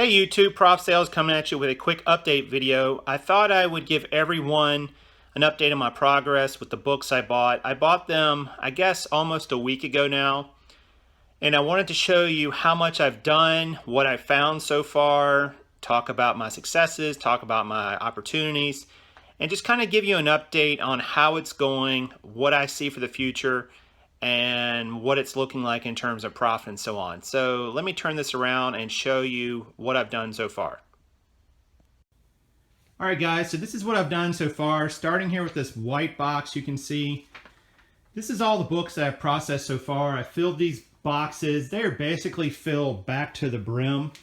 Hey YouTube, Prof Sales coming at you with a quick update video. I thought I would give everyone an update on my progress with the books I bought. I bought them, I guess, almost a week ago now. And I wanted to show you how much I've done, what I've found so far, talk about my successes, talk about my opportunities, and just kind of give you an update on how it's going, what I see for the future, and what it's looking like in terms of profit and so on. So let me turn this around and show you what I've done so far. All right guys, so this is what I've done so far. Starting here with this white box, you can see this is all the books that I've processed so far. I filled these boxes. They're basically filled back to the brim.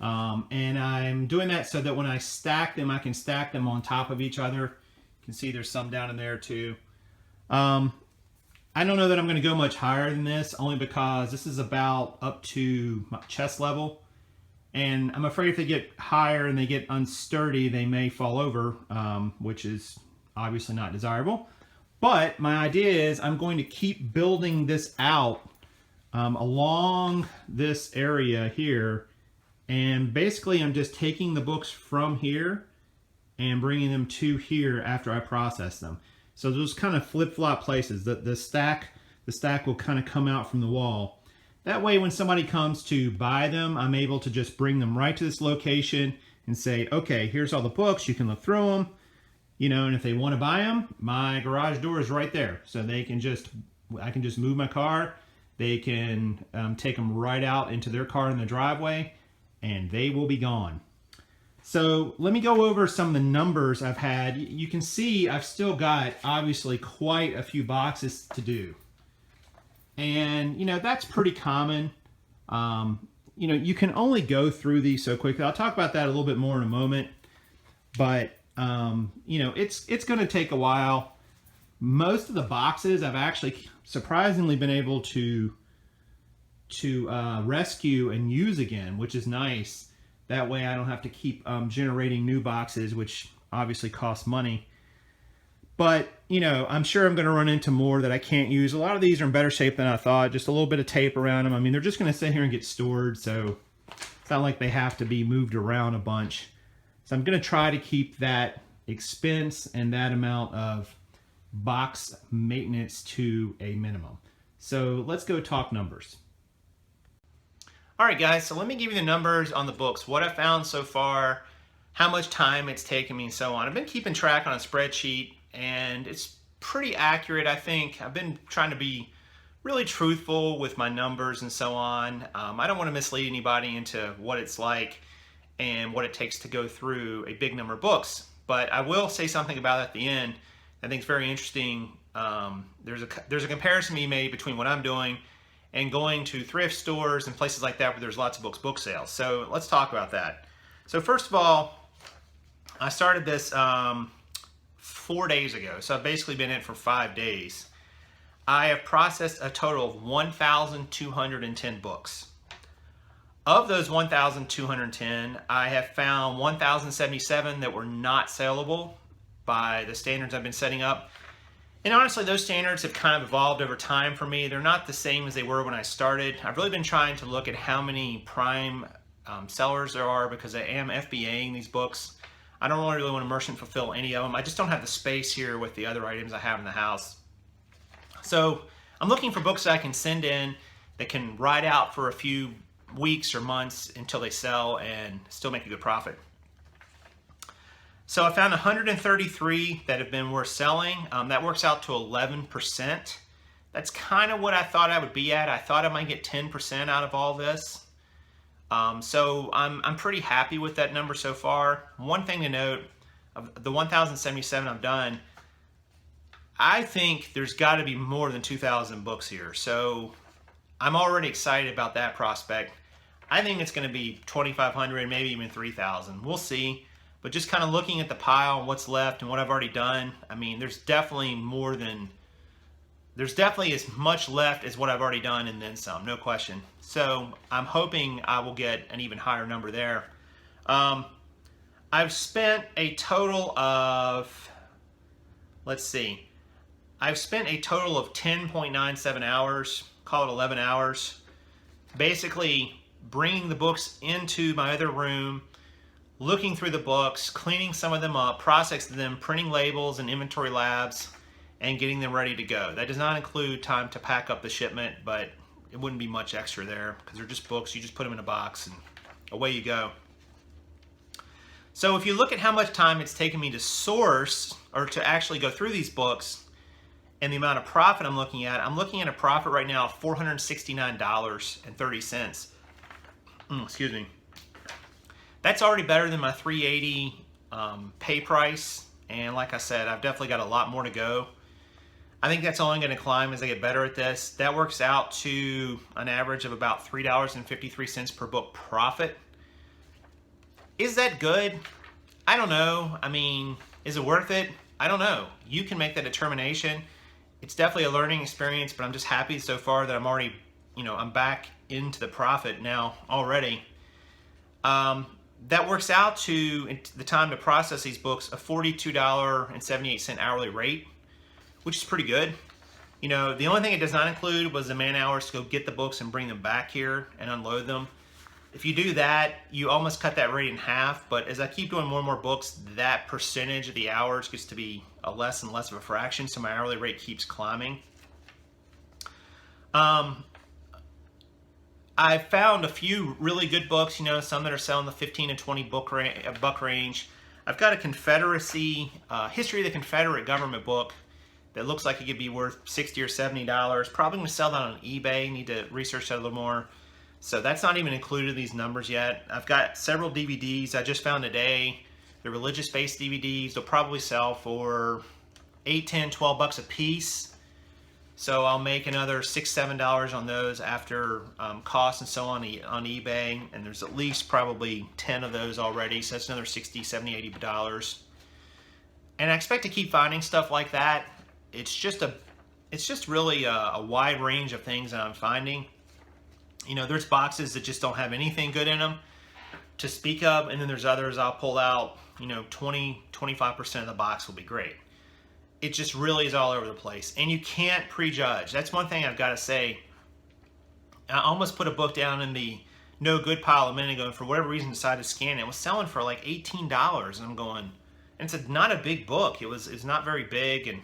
And I'm doing that so that when I stack them, I can stack them on top of each other. You can see there's some down in there too. I don't know that I'm going to go much higher than this, only because this is about up to my chest level. And I'm afraid if they get higher and they get unsturdy, they may fall over, which is obviously not desirable. But my idea is I'm going to keep building this out along this area here. And basically I'm just taking the books from here and bringing them to here after I process them. So those kind of flip-flop places. The stack will kind of come out from the wall. That way when somebody comes to buy them, I'm able to just bring them right to this location and say, okay, here's all the books, you can look through them, you know, and if they want to buy them, my garage door is right there. So they can I can just move my car, they can take them right out into their car in the driveway, and they will be gone. So let me go over some of the numbers I've had. You can see I've still got obviously quite a few boxes to do. And you know, that's pretty common. You know, you can only go through these so quickly. I'll talk about that a little bit more in a moment. But you know, it's going to take a while. Most of the boxes I've actually surprisingly been able to rescue and use again, which is nice. That way I don't have to keep generating new boxes, which obviously costs money. But, you know, I'm sure I'm going to run into more that I can't use. A lot of these are in better shape than I thought. Just a little bit of tape around them. I mean, they're just going to sit here and get stored, so it's not like they have to be moved around a bunch. So I'm going to try to keep that expense and that amount of box maintenance to a minimum. So let's go talk numbers. Alright guys, so let me give you the numbers on the books, what I found so far, how much time it's taken me and so on. I've been keeping track on a spreadsheet and it's pretty accurate, I think. I've been trying to be really truthful with my numbers and so on. I don't want to mislead anybody into what it's like and what it takes to go through a big number of books. But I will say something about it at the end I think it's very interesting. There's a comparison to be made between what I'm doing and going to thrift stores and places like that where there's lots of book sales. So let's talk about that. So first of all, I started this 4 days ago. So I've basically been in it for 5 days. I have processed a total of 1,210 books. Of those 1,210, I have found 1,077 that were not saleable by the standards I've been setting up. And honestly, those standards have kind of evolved over time for me. They're not the same as they were when I started. I've really been trying to look at how many prime sellers there are because I am FBAing these books. I don't really want to merchant fulfill any of them. I just don't have the space here with the other items I have in the house. So I'm looking for books that I can send in that can ride out for a few weeks or months until they sell and still make a good profit. So I found 133 that have been worth selling. That works out to 11%. That's kind of what I thought I would be at. I thought I might get 10% out of all this. So I'm pretty happy with that number so far. One thing to note, of the 1,077 I've done, I think there's got to be more than 2,000 books here. So I'm already excited about that prospect. I think it's going to be 2,500, maybe even 3,000. We'll see. But just kind of looking at the pile and what's left and what I've already done, I mean, there's definitely as much left as what I've already done and then some, no question. So I'm hoping I will get an even higher number there. I've spent a total of, let's see, I've spent a total of 10.97 hours, call it 11 hours, basically bringing the books into my other room, looking through the books, cleaning some of them up, processing them, printing labels and inventory labs, and getting them ready to go. That does not include time to pack up the shipment, but it wouldn't be much extra there because they're just books. You just put them in a box and away you go. So if you look at how much time it's taken me to source or to actually go through these books and the amount of profit I'm looking at a profit right now of $469.30. Excuse me. That's already better than my $380 pay price. And like I said, I've definitely got a lot more to go. I think that's only going to climb as I get better at this. That works out to an average of about $3.53 per book profit. Is that good? I don't know. I mean, is it worth it? I don't know. You can make that determination. It's definitely a learning experience, but I'm just happy so far that I'm already, I'm back into the profit now already. That works out to the time to process these books a $42.78 hourly rate, which is pretty good. The only thing it does not include was the man hours to go get the books and bring them back here and unload them. If you do that, you almost cut that rate in half, but as I keep doing more and more books, that percentage of the hours gets to be a less and less of a fraction, so my hourly rate keeps climbing. I found a few really good books, some that are selling the 15 to 20 buck range. I've got a Confederacy, History of the Confederate Government book that looks like it could be worth $60 or $70. Probably going to sell that on eBay. Need to research that a little more. So that's not even included in these numbers yet. I've got several DVDs I just found today. They're religious-based DVDs. They'll probably sell for $8, $10, $12 a piece. So I'll make another $6, $7 on those after costs and so on eBay. And there's at least probably 10 of those already. So that's another $60, $70, $80. And I expect to keep finding stuff like that. It's just really a wide range of things that I'm finding. There's boxes that just don't have anything good in them to speak of, and then there's others I'll pull out, 20, 25% of the box will be great. It just really is all over the place, and you can't prejudge. That's one thing I've got to say. I almost put a book down in the no good pile a minute ago, and for whatever reason decided to scan it. It was selling for like $18, and I'm going, and it's not a big book. It's not very big, and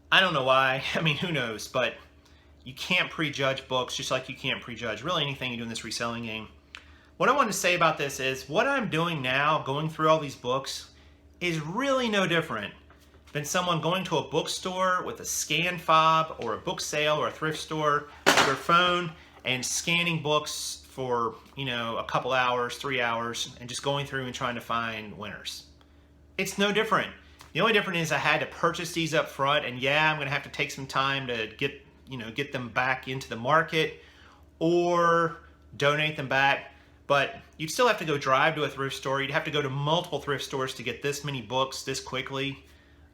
I don't know why. I mean, who knows, but you can't prejudge books just like you can't prejudge really anything you do in this reselling game. What I wanted to say about this is what I'm doing now, going through all these books, is really no different than someone going to a bookstore with a scan fob or a book sale or a thrift store with their phone and scanning books for, a couple hours, 3 hours, and just going through and trying to find winners. It's no different. The only difference is I had to purchase these up front, and yeah, I'm going to have to take some time to get them back into the market or donate them back. But you'd still have to go drive to a thrift store. You'd have to go to multiple thrift stores to get this many books this quickly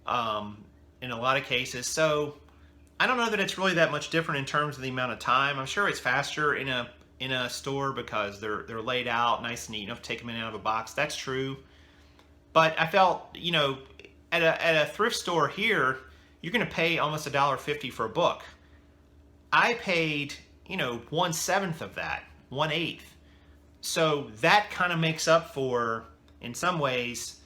in a lot of cases. So I don't know that it's really that much different in terms of the amount of time. I'm sure it's faster in a store because they're laid out nice and neat. You don't have to take them in and out of a box. That's true. But I felt, at a thrift store here, you're going to pay almost $1.50 for a book. I paid, 1/7 of that, 1/8. So that kind of makes up for, in some ways,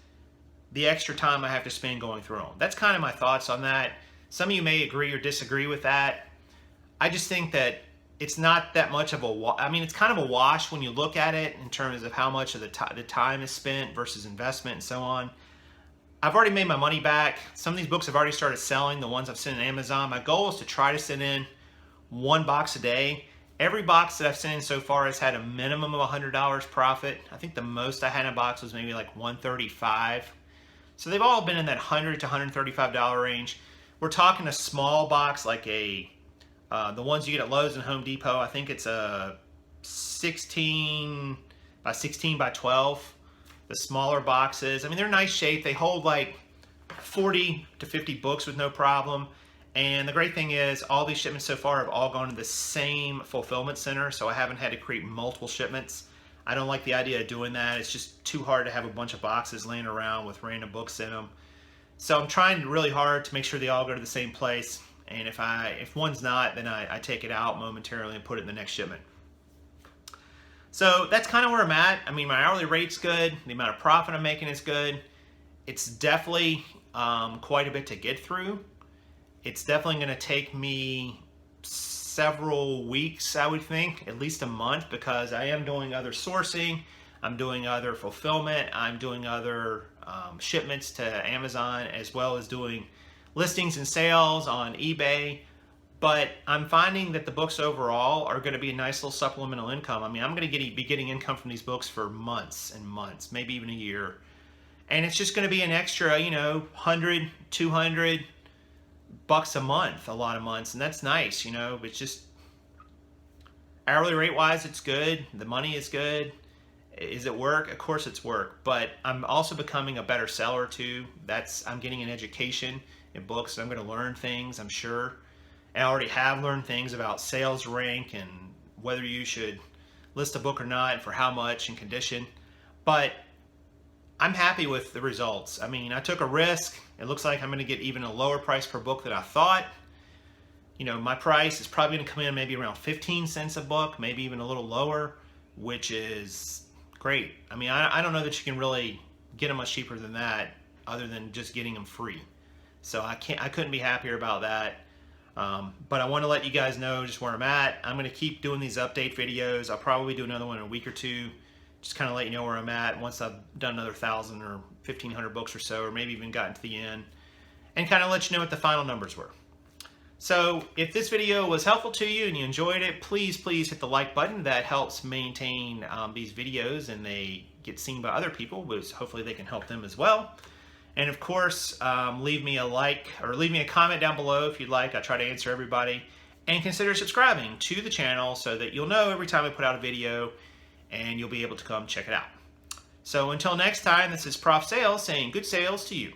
the extra time I have to spend going through them. That's kind of my thoughts on that. Some of you may agree or disagree with that. I just think that it's not that much of it's kind of a wash when you look at it in terms of how much of the time is spent versus investment and so on. I've already made my money back. Some of these books have already started selling, the ones I've sent in Amazon. My goal is to try to send in one box a day. Every box that I've sent in so far has had a minimum of $100 profit. I think the most I had in a box was maybe like $135. So they've all been in that $100 to $135 range. We're talking a small box like the ones you get at Lowe's and Home Depot. I think it's a 16 by 16 by 12. The smaller boxes, they're nice shape. They hold like 40 to 50 books with no problem. And the great thing is all these shipments so far have all gone to the same fulfillment center, so I haven't had to create multiple shipments. I don't like the idea of doing that. It's just too hard to have a bunch of boxes laying around with random books in them. So I'm trying really hard to make sure they all go to the same place. And if one's not, then I take it out momentarily and put it in the next shipment. So that's kind of where I'm at. I mean, my hourly rate's good. The amount of profit I'm making is good. It's definitely quite a bit to get through. It's definitely going to take me several weeks, I would think, at least a month, because I am doing other sourcing, I'm doing other fulfillment, I'm doing other shipments to Amazon, as well as doing listings and sales on eBay. But I'm finding that the books overall are going to be a nice little supplemental income. I mean, I'm going to be getting income from these books for months and months, maybe even a year. And it's just going to be an extra, you know, 100, 200 bucks a month, a lot of months. And that's nice, you know, it's just hourly rate wise, it's good. The money is good. Is it work? Of course it's work, but I'm also becoming a better seller too. I'm getting an education in books. I'm going to learn things, I'm sure. I already have learned things about sales rank and whether you should list a book or not and for how much and condition. But I'm happy with the results. I mean, I took a risk. It looks like I'm going to get even a lower price per book than I thought. You know, my price is probably going to come in maybe around 15 cents a book, maybe even a little lower, which is great. I mean, I don't know that you can really get them much cheaper than that other than just getting them free. So I couldn't be happier about that. But I want to let you guys know just where I'm at. I'm going to keep doing these update videos. I'll probably do another one in a week or two. Just kind of let you know where I'm at once I've done another 1,000 or 1,500 books or so, or maybe even gotten to the end, and kind of let you know what the final numbers were. So if this video was helpful to you and you enjoyed it, please hit the like button. That helps maintain these videos and they get seen by other people, which hopefully they can help them as well. And of course, leave me a like or leave me a comment down below if you'd like. I try to answer everybody. And consider subscribing to the channel so that you'll know every time I put out a video and you'll be able to come check it out. So until next time, this is Prof Sales saying good sales to you.